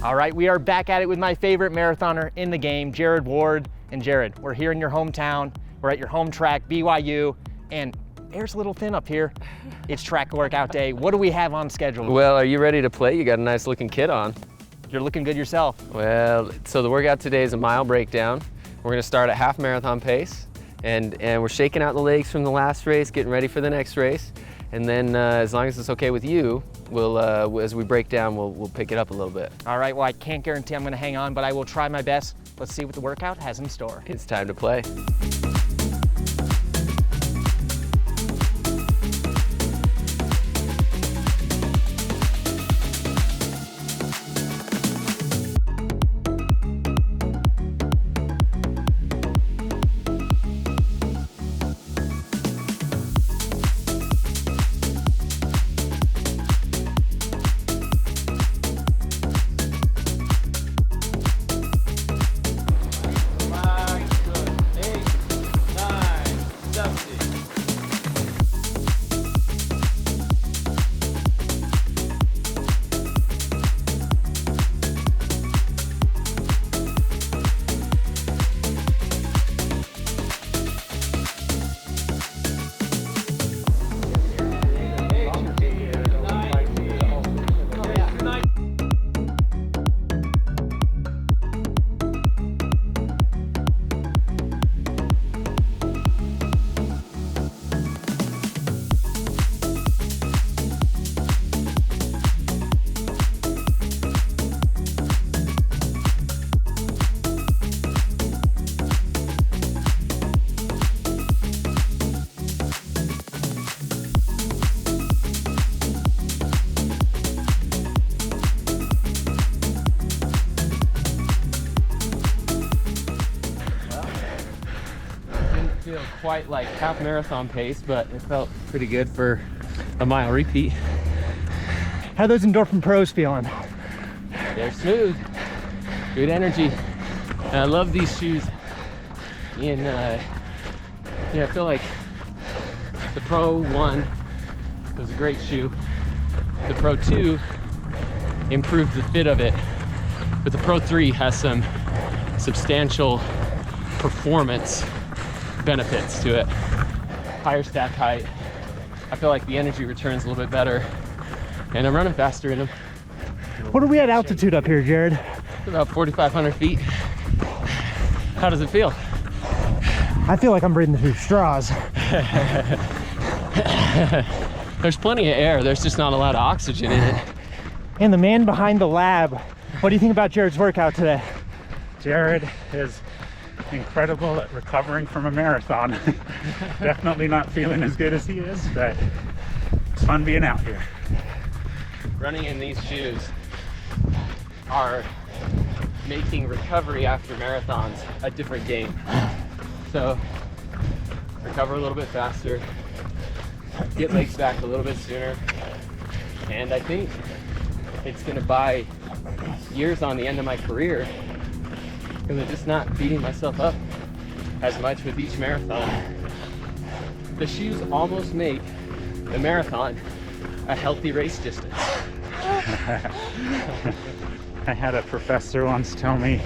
All right, we are back at it with my favorite marathoner in the game, Jared Ward. And Jared, we're here in your hometown. We're at your home track, BYU, and air's a little thin up here. It's track workout day. What do we have on schedule? Well, are you ready to play? You got a nice looking kit on. You're looking good yourself. Well, so the workout today is a mile breakdown. We're gonna start at half marathon pace, and we're shaking out the legs from the last race, getting ready for the next race. And then as long as it's okay with you, we'll, as we break down, we'll pick it up a little bit. All right, well, I can't guarantee I'm gonna hang on, but I will try my best. Let's see what the workout has in store. It's time to play. Feel quite like half marathon pace, but it felt pretty good for a mile repeat. How are those Endorphin Pros feeling? They're smooth, good energy. And I love these shoes. And yeah, I feel like the Pro 1 was a great shoe. The Pro 2 improved the fit of it, but the Pro 3 has some substantial performance benefits to it. Higher stack height. I feel like the energy returns a little bit better, and I'm running faster in them. What are we at altitude up here, Jared? About 4,500 feet. How does it feel? I feel like I'm breathing through straws. There's plenty of air, there's just not a lot of oxygen in it. And the man behind the lab, what do you think about Jared's workout today? Jared is incredible at recovering from a marathon. Definitely not feeling as good as he is, but it's fun being out here. Running in these shoes are making recovery after marathons a different game. So recover a little bit faster, get legs back a little bit sooner, and I think it's gonna buy years on the end of my career, because I'm just not beating myself up as much with each marathon. The shoes almost make the marathon a healthy race distance. I had a professor once tell me,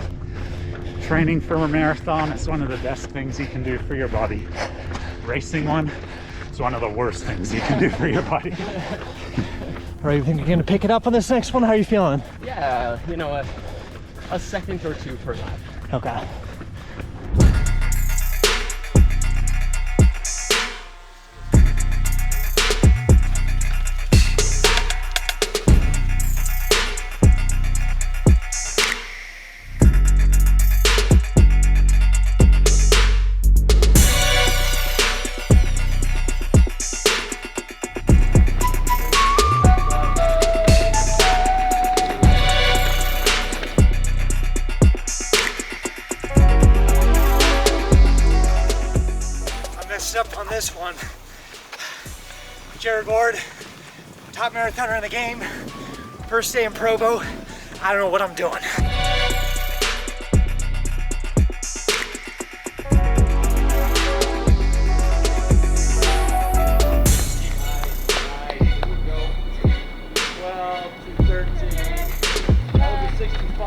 training for a marathon is one of the best things you can do for your body. Racing one is one of the worst things you can do for your body. All right, you think you're gonna pick it up on this next one? How are you feeling? Yeah, you know, a second or two per lap. Okay. Up on this one. Jared Ward, top marathoner in the game, first day in Provo. I don't know what I'm doing. Well, 2:13. That was a 65.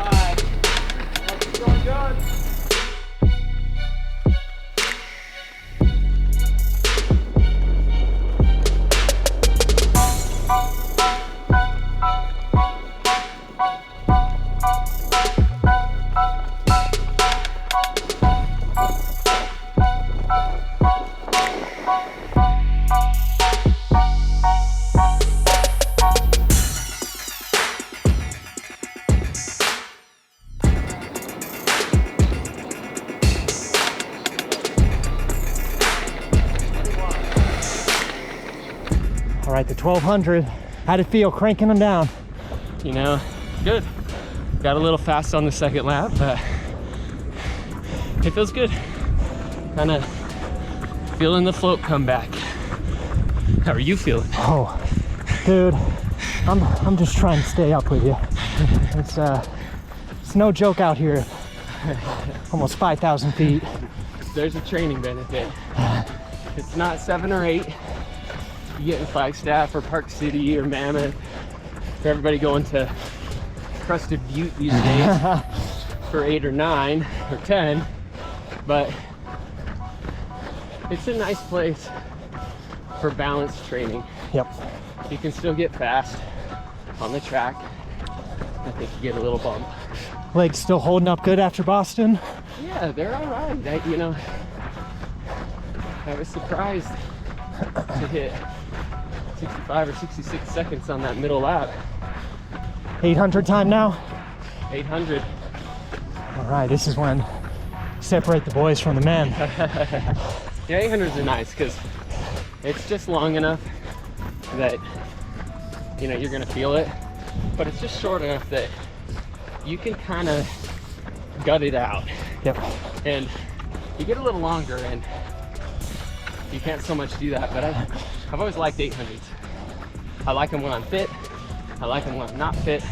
right, the 1200. How'd it feel cranking them down? You know, good. Got a little fast on the second lap, but it feels good. Kind of feeling the float come back. How are you feeling? Oh, dude, I'm just trying to stay up with you. It's no joke out here. Almost 5,000 feet. There's a training benefit. It's not 7 or 8. You get in Flagstaff or Park City or Mammoth. For everybody going to Crested Butte these days for 8 or 9 or 10. But it's a nice place for balance training. Yep. You can still get fast on the track. I think you get a little bump. Legs still holding up good after Boston? Yeah, they're all right. You know, I was surprised to hit 65 or 66 seconds on that middle lap. 800 time now? 800. All right, this is when separate the boys from the men. Yeah, 800s are nice because it's just long enough that, you know, you're gonna feel it, but it's just short enough that you can kind of gut it out. Yep. And you get a little longer and you can't so much do that, but I've always liked 800s. I like them when I'm fit. I like them when I'm not fit.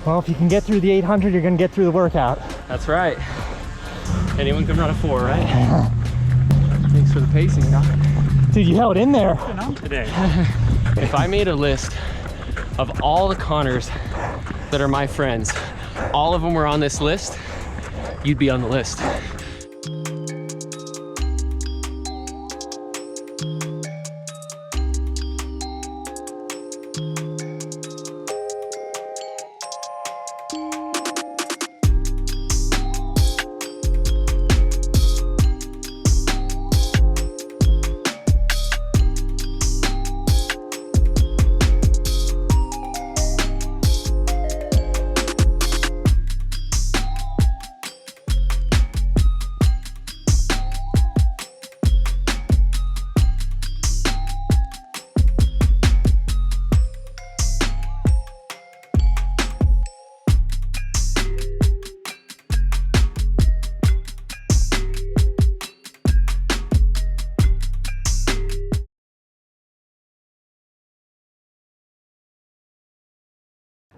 Well, if you can get through the 800, you're gonna get through the workout. That's right. Anyone can run a 4, right? Thanks for the pacing, Doc. Dude, you held in there. What's going on today? If I made a list of all the Connors that are my friends, all of them were on this list, you'd be on the list.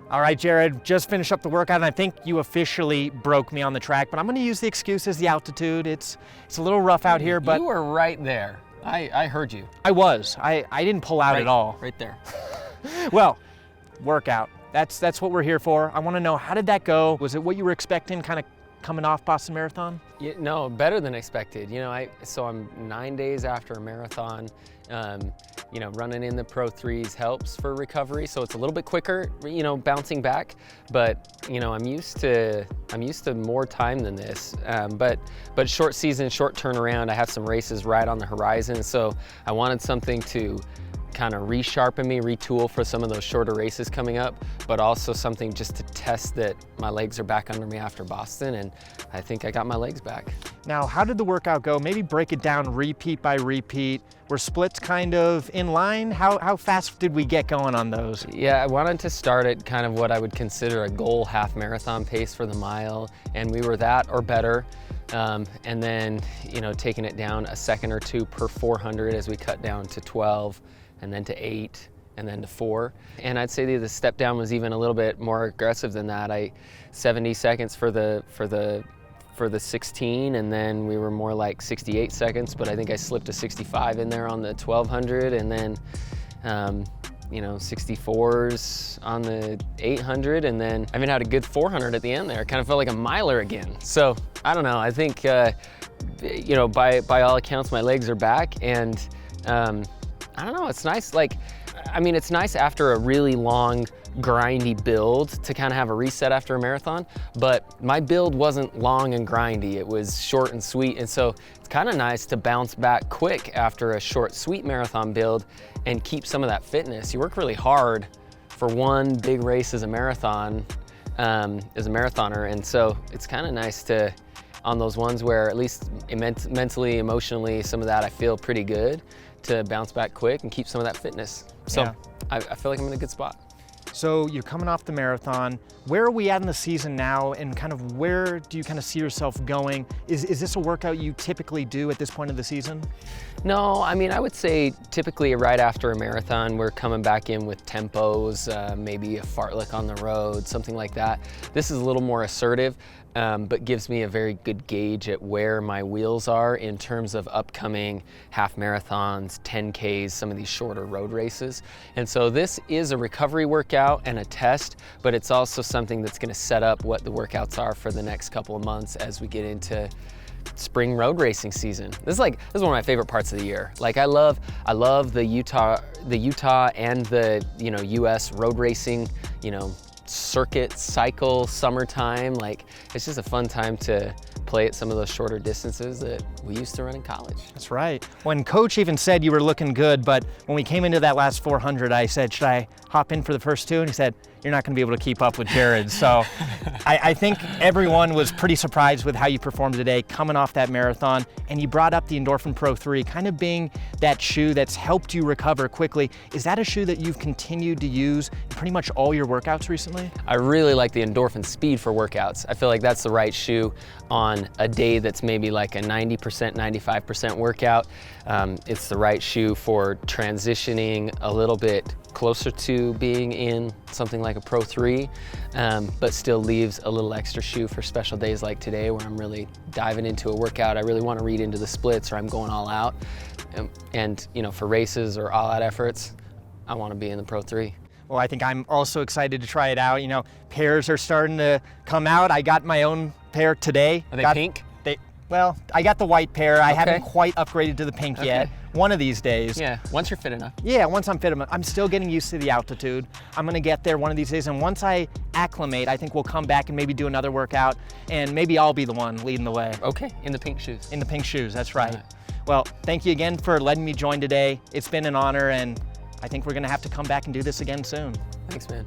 All right, Jared, just finished up the workout, and I think you officially broke me on the track, but I'm gonna use the excuse as the altitude. It's a little rough out here, but... You were right there. I heard you. I was. I didn't pull out at all. Right there. Well, workout. That's what we're here for. I wanna know, how did that go? Was it what you were expecting, kind of coming off Boston Marathon? Yeah, no, better than expected. You know, so I'm 9 days after a marathon. You know, running in the Pro 3s helps for recovery, so it's a little bit quicker, you know, bouncing back. But you know, I'm used to more time than this. But short season, short turnaround. I have some races right on the horizon, so I wanted something to kind of resharpen me, retool for some of those shorter races coming up, but also something just to test that my legs are back under me after Boston, and I think I got my legs back. Now, how did the workout go? Maybe break it down repeat by repeat. Were splits kind of in line? How fast did we get going on those? Yeah, I wanted to start at kind of what I would consider a goal half marathon pace for the mile, and we were that or better. And then, you know, taking it down a second or two per 400 as we cut down to 12, and then to 8, and then to 4. And I'd say the step down was even a little bit more aggressive than that. 70 seconds for the 16, and then we were more like 68 seconds, but I think I slipped a 65 in there on the 1200, and then 64s on the 800, and then I even had a good 400 at the end there. Kind of felt like a miler again. So I don't know. I think by all accounts, my legs are back, and I don't know. It's nice. It's nice after a really long, grindy build to kind of have a reset after a marathon, but my build wasn't long and grindy. It was short and sweet, and so it's kind of nice to bounce back quick after a short, sweet marathon build and keep some of that fitness. You work really hard for one big race as a marathon, as a marathoner, and so it's kind of nice to, on those ones where at least mentally, emotionally, some of that I feel pretty good, to bounce back quick and keep some of that fitness. So yeah. I feel like I'm in a good spot. So you're coming off the marathon. Where are we at in the season now, and kind of where do you kind of see yourself going? Is this a workout you typically do at this point of the season? No, I would say typically right after a marathon, we're coming back in with tempos, maybe a fartlek on the road, something like that. This is a little more assertive, but gives me a very good gauge at where my wheels are in terms of upcoming half marathons, 10Ks, some of these shorter road races. And so this is a recovery workout and a test, but it's also something that's going to set up what the workouts are for the next couple of months as we get into spring road racing season. This is one of my favorite parts of the year. Like I love the Utah and the US road racing, circuit cycle summertime. Like it's just a fun time to play at some of those shorter distances that we used to run in college. That's right. When coach even said you were looking good, but when we came into that last 400, I said, should I hop in for the first two? And he said, you're not going to be able to keep up with Jared. So I think everyone was pretty surprised with how you performed today coming off that marathon. And you brought up the Endorphin Pro 3 kind of being that shoe that's helped you recover quickly. Is that a shoe that you've continued to use in pretty much all your workouts recently? I really like the Endorphin Speed for workouts. I feel like that's the right shoe on a day that's maybe like a 90%, 95% workout. It's the right shoe for transitioning a little bit closer to being in something like a Pro 3, but still leaves a little extra shoe for special days like today where I'm really diving into a workout. I really want to read into the splits, or I'm going all out. And for races or all out efforts, I want to be in the Pro 3. Well, I think I'm also excited to try it out. Pairs are starting to come out. I got my own pair today. Are they pink? Well, I got the white pair. I Okay. haven't quite upgraded to the pink yet. One of these days. Yeah, once you're fit enough. Yeah, once I'm fit enough. I'm still getting used to the altitude. I'm gonna get there one of these days, and once I acclimate, I think we'll come back and maybe do another workout, and maybe I'll be the one leading the way. Okay, in the pink shoes. In the pink shoes, that's right. Well, thank you again for letting me join today. It's been an honor, and I think we're gonna have to come back and do this again soon. Thanks, man.